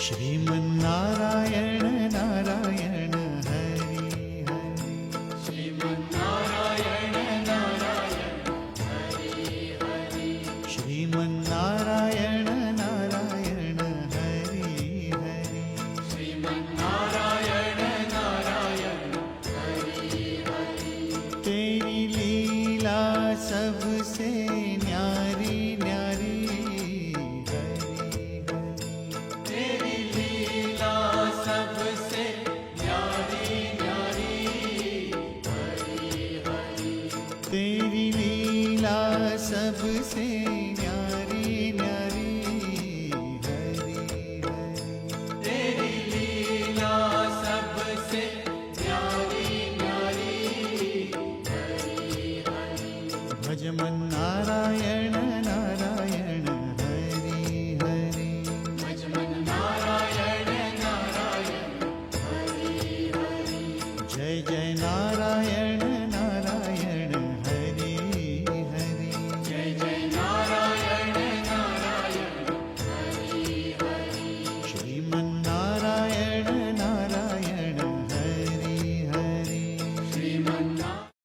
श्रीमन्नारायण नारायण हरि हरि। श्रीमन्नारायण नारायण हरि हरि। श्रीमन्नारायण नारायण हरि हरि। श्रीमन्नारायण नारायण हरि हरि। तेरी लीला सबसे न्यारी न्यारी हरि हरि। तेरी लीला सबसे न्यारी न्यारी हरि हरि। तेरी लीला सबसे न्यारी न्यारी हरि हरि। तेरी लीला सबसे न्यारी न्यारी हरि हरि। भज मन नारायण नारायण हरि हरि। भजमन नारायण नारायण हरि हरि। जय जय नारायण